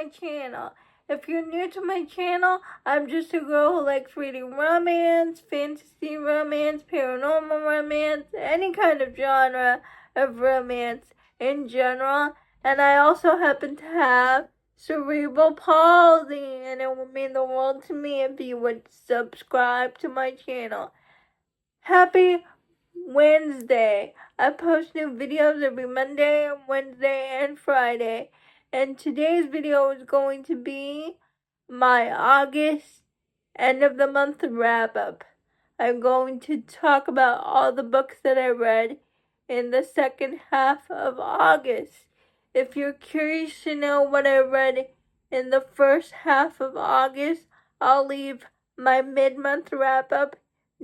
channel. If you're new to my channel, I'm just a girl who likes reading romance, fantasy romance, paranormal romance, any kind of genre of romance in general. And I also happen to have cerebral palsy, and it would mean the world to me if you would subscribe to my channel. Happy Wednesday. I post new videos every Monday, Wednesday, and Friday. And today's video is going to be my August end of the month wrap up. I'm going to talk about all the books that I read in the second half of August. If you're curious to know what I read in the first half of August, I'll leave my mid-month wrap up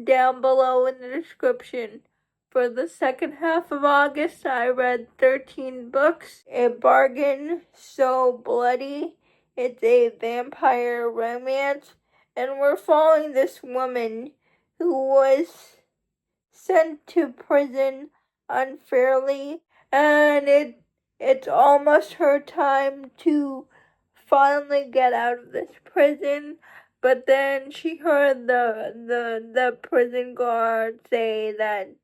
down below in the description. For the second half of August, I read 13 books. A Bargain So Bloody. It's a vampire romance, and we're following this woman who was sent to prison unfairly, and it's almost her time to finally get out of this prison. But then she heard the prison guard say that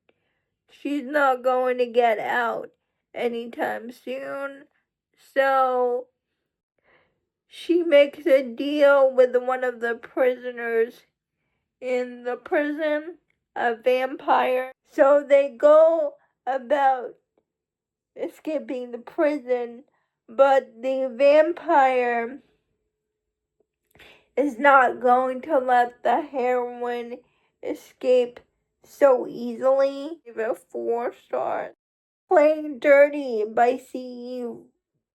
she's not going to get out anytime soon. So she makes a deal with one of the prisoners in the prison, a vampire. So they go about escaping the prison, but the vampire is not going to let the heroine escape so easily. Give it 4 stars. Playing Dirty by C.E.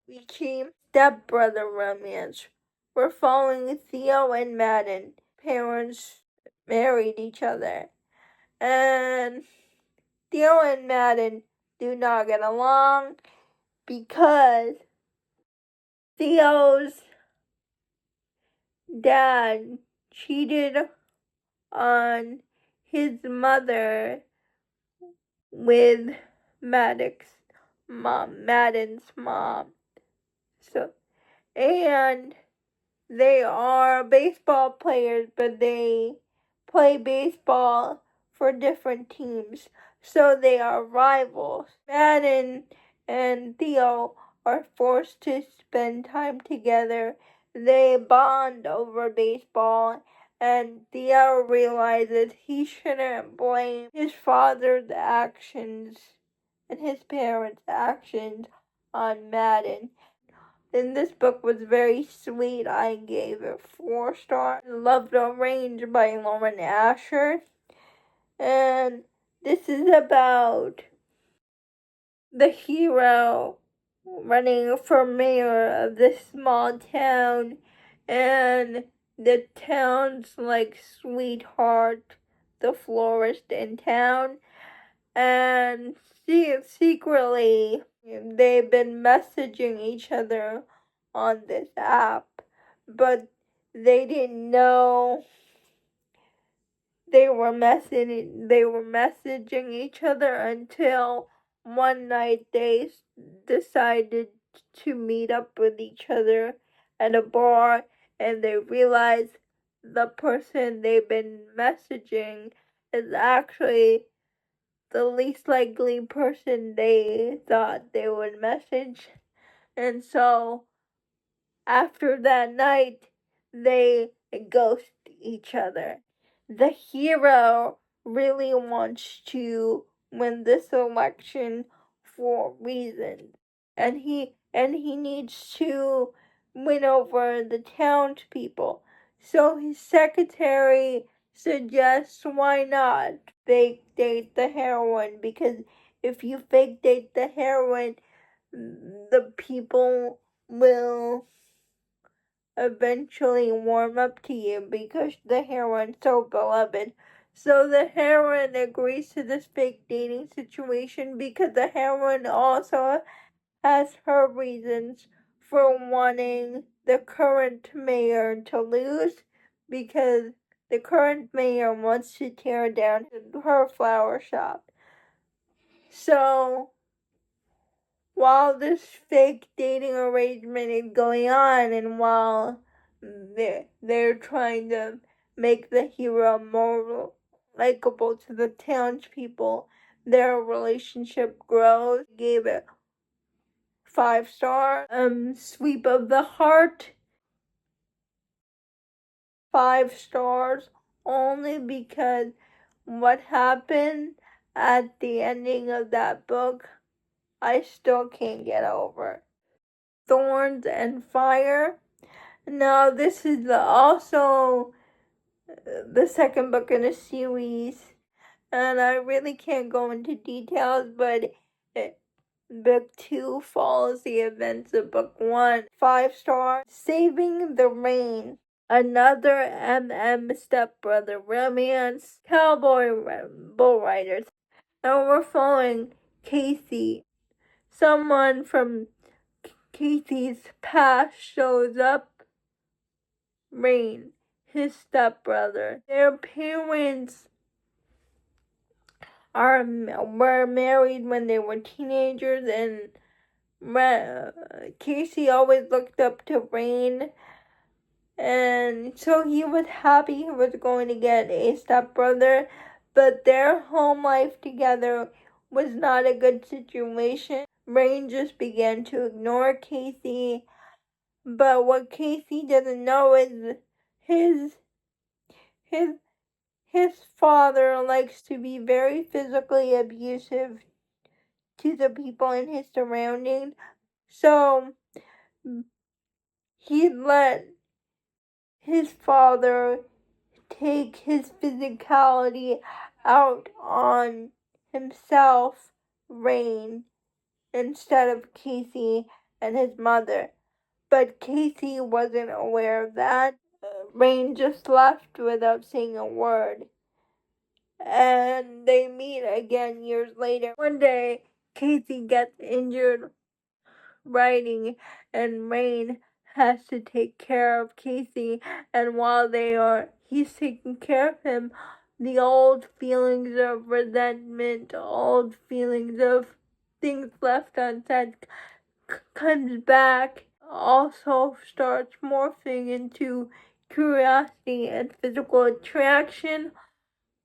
Ricci. Stepbrother romance. We're following Theo and Madden. Parents married each other, and Theo and Madden do not get along because Theo's dad cheated on his mother with Manix's Madden's mom. And they are baseball players, but they play baseball for different teams, so they are rivals. Madden and Theo are forced to spend time together. They bond over baseball, and Theo realizes he shouldn't blame his father's actions and his parents' actions on Madden. And this book was very sweet. I gave it 4 stars. Love the Range by Lauren Asher. And this is about the hero running for mayor of this small town, and the town's like sweetheart, the florist in town, and secretly they've been messaging each other on this app, but they didn't know they were messaging each other until one night they decided to meet up with each other at a bar, and they realized the person they've been messaging is actually the least likely person they thought they would message. And so after that night, they ghost each other. The hero really wants to win this election for reasons, and he needs to win over the townspeople. So his secretary suggests, why not fake date the heroine? Because if you fake date the heroine, the people will eventually warm up to you because the heroine's so beloved. So the heroine agrees to this fake dating situation because the heroine also has her reasons for wanting the current mayor to lose, because the current mayor wants to tear down her flower shop. So while this fake dating arrangement is going on, and while they're trying to make the hero more likable to the townspeople, their relationship grows. Gave it 5 stars. Sweep of the Heart, 5 stars, only because what happened at the ending of that book, I still can't get over. Thorns and Fire. Now, this is also the second book in a series, and I really can't go into details, but book 2 follows the events of book 1. 5 stars. Saving the Rain. Another stepbrother romance. Cowboy bull riders. And we're following Casey. Someone from Casey's past shows up. Rain, his stepbrother. Their parents were married when they were teenagers, and Casey always looked up to Rain, and so he was happy he was going to get a stepbrother, but their home life together was not a good situation. Rain just began to ignore Casey, but what Casey doesn't know is his father likes to be very physically abusive to the people in his surroundings, so he let his father take his physicality out on himself, Rain, instead of Casey and his mother. But Casey wasn't aware of that. Rain just left without saying a word. And they meet again years later. One day, Casey gets injured riding, and Rain has to take care of Casey. And while he's taking care of him, the old feelings of resentment, old feelings of things left unsaid comes back. Also starts morphing into curiosity and physical attraction.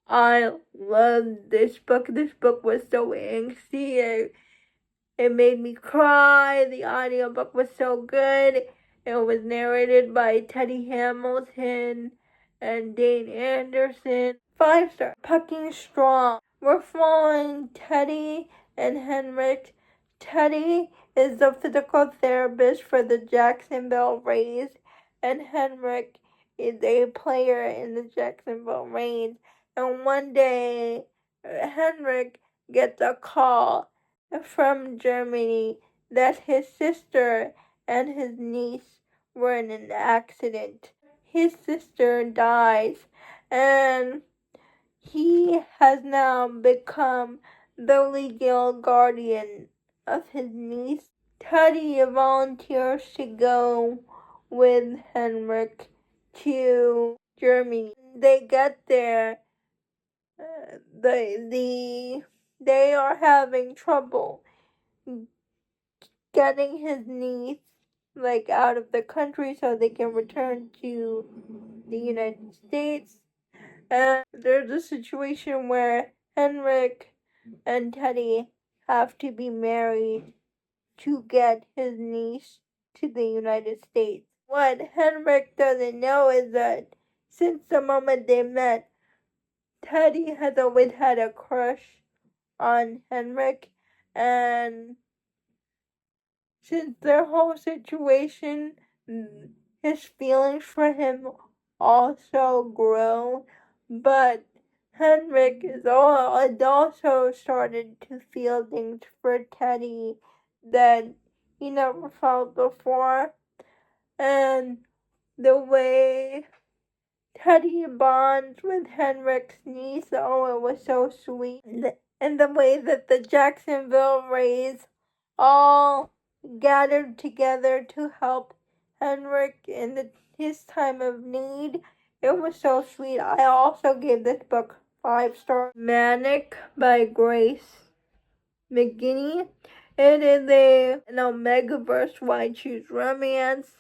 I loved this book. This book was so angsty. It made me cry. The audiobook was so good. It was narrated by Teddy Hamilton and Dane Anderson. 5 star. Pucking Strong. We're following Teddy and Henrik. Teddy is the physical therapist for the Jacksonville Rays, and Henrik is a player in the Jacksonville Rays. And one day, Henrik gets a call from Germany that his sister and his niece were in an accident. His sister dies, and he has now become the legal guardian of his niece. Teddy volunteers to go with Henrik to Germany. They get there. They are having trouble getting his niece out of the country so they can return to the United States. And there's a situation where Henrik and Teddy have to be married to get his niece to the United States. What Henrik doesn't know is that since the moment they met, Teddy has always had a crush on Henrik, and since their whole situation, his feelings for him also grow, but Henrik has also started to feel things for Teddy that he never felt before, and the way Teddy bonds with Henrik's niece, oh, it was so sweet. And the way that the Jacksonville Rays all gathered together to help Henrik in his time of need, it was so sweet. I also gave this book 5 stars. Manix by Grace McGinney. It is an Omegaverse why I choose romance,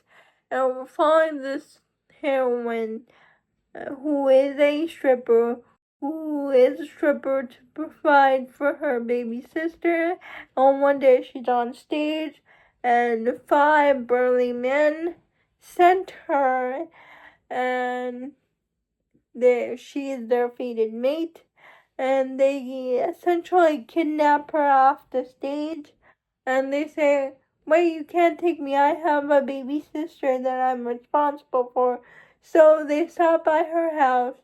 and we're following this heroine who is a stripper to provide for her baby sister. And one day she's on stage, and 5 burly men sent her, and she is their fated mate, and they essentially kidnap her off the stage, and they say, "Wait, you can't take me, I have a baby sister that I'm responsible for." So they stop by her house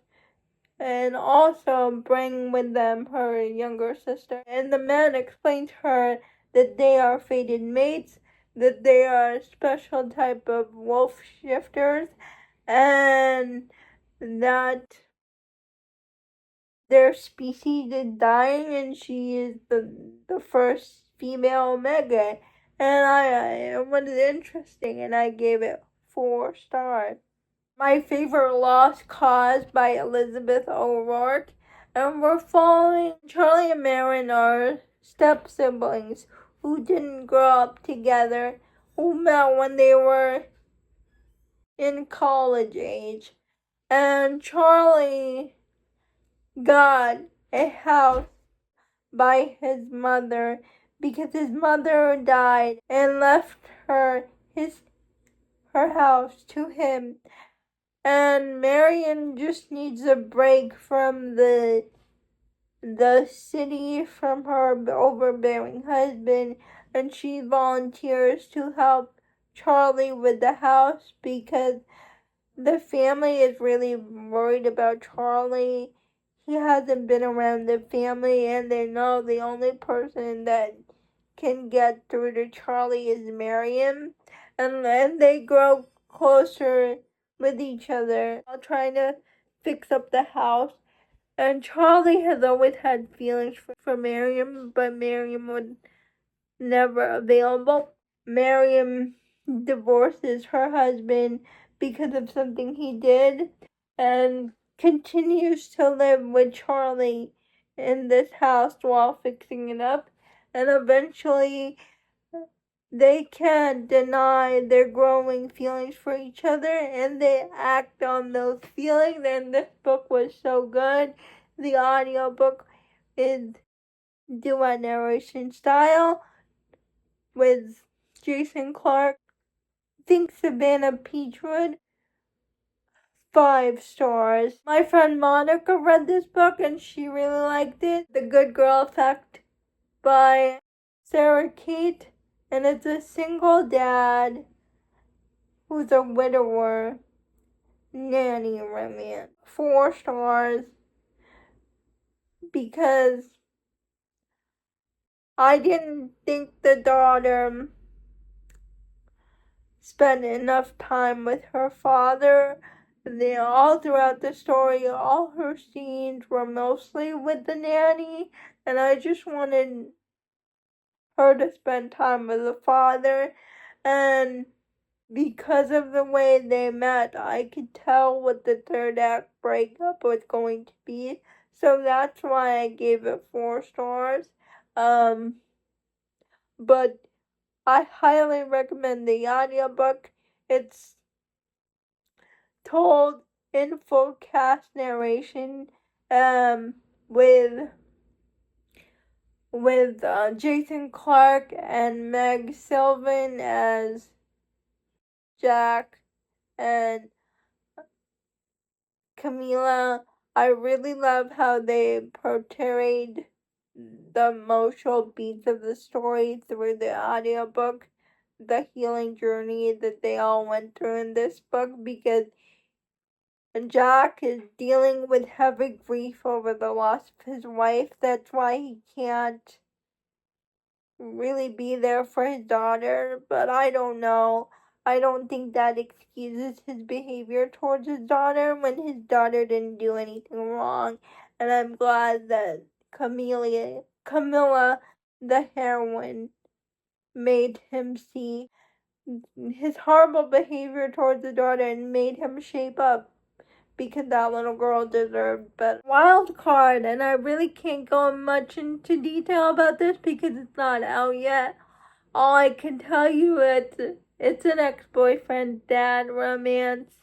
and also bring with them her younger sister. And the men explain to her that they are fated mates, that they are a special type of wolf shifters, and that their species is dying, and she is the first female Omega. And I was interesting, and I gave it 4 stars. My favorite Lost Cause by Elizabeth O'Rourke, and we're following Charlie and Marin are step siblings who didn't grow up together, who met when they were in college age, and Charlie got a house by his mother because his mother died and left her house to him. And Marion just needs a break from the city, from her overbearing husband, and she volunteers to help Charlie with the house because the family is really worried about Charlie. He hasn't been around the family, and they know the only person that can get through to Charlie is Marion. And then they grow closer with each other while trying to fix up the house. And Charlie has always had feelings for Marion, but Marion was never available. Marion divorces her husband because of something he did, and continues to live with Charlie in this house while fixing it up. And eventually they can't deny their growing feelings for each other, and they act on those feelings. And this book was so good. The audiobook is duet narration style with Jason Clark. I think Savannah Peachwood, 5 stars. My friend Monica read this book and she really liked it. The Good Girl Effect by Sarah Kate, and it's a single dad who's a widower nanny romance. 4 stars because I didn't think the daughter spent enough time with her father. All throughout the story, all her scenes were mostly with the nanny, and I just wanted her to spend time with the father. And because of the way they met, I could tell what the 3rd act breakup was going to be. So that's why I gave it 4 stars. But I highly recommend the audiobook. It's told in full cast narration, with Jason Clark and Meg Sylvan as Jack and Camila. I really love how they portrayed the emotional beats of the story through the audiobook, the healing journey that they all went through in this book, because Jack is dealing with heavy grief over the loss of his wife. That's why he can't really be there for his daughter, but I don't know. I don't think that excuses his behavior towards his daughter when his daughter didn't do anything wrong. And I'm glad that Camilla, the heroine, made him see his horrible behavior towards the daughter and made him shape up, because that little girl deserved better. Wild card, and I really can't go much into detail about this because it's not out yet. all I can tell you is it's an ex-boyfriend dad romance.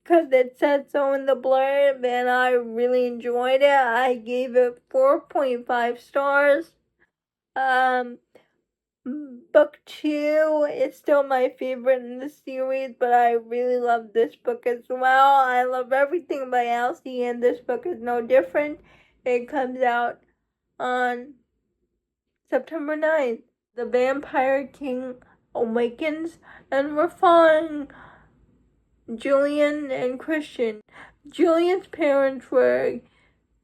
Because it said so in the blurb, and I really enjoyed it. I gave it 4.5 stars. Book 2 is still my favorite in the series, but I really love this book as well. I love everything by Elsie, and this book is no different. It comes out on September 9th. The Vampire King awakens, and we're following Julian and Christian. Julian's parents were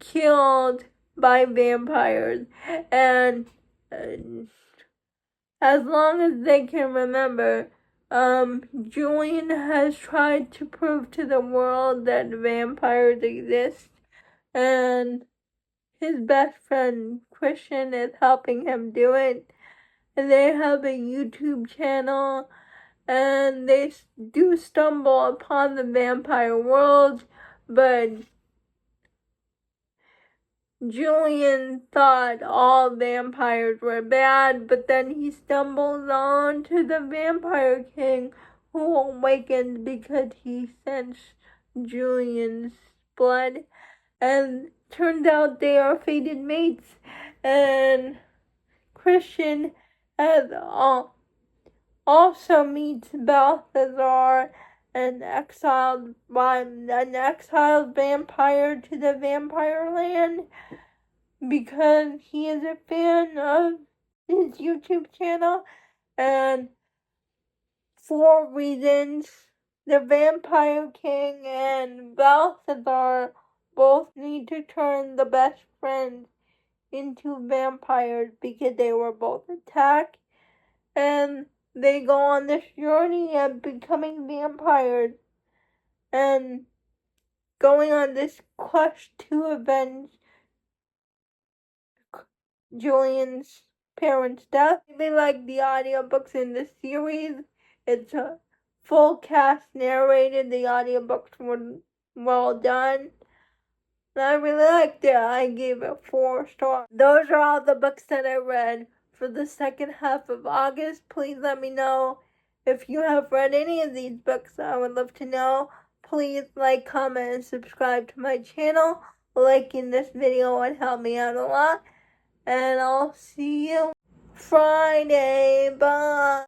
killed by vampires, and as long as they can remember, Julian has tried to prove to the world that vampires exist, and his best friend Christian is helping him do it. And they have a YouTube channel, and they do stumble upon the vampire world, but Julian thought all vampires were bad, but then he stumbles on to the Vampire King, who awakens because he sensed Julian's blood, and turns out they are fated mates, and Christian has also meets Balthazar, an exiled vampire to the vampire land, because he is a fan of his YouTube channel, and for reasons, the Vampire King and Balthazar both need to turn the best friends into vampires because they were both attacked, and they go on this journey of becoming vampires and going on this quest to avenge Julian's parents' death. They like the audiobooks in the series. It's a full cast narrated. The audiobooks were well done. And I really liked it. I gave it 4 stars. Those are all the books that I read for the second half of August. Please let me know if you have read any of these books. I would love to know. Please like, comment, and subscribe to my channel. Liking this video would help me out a lot. And I'll see you Friday. Bye.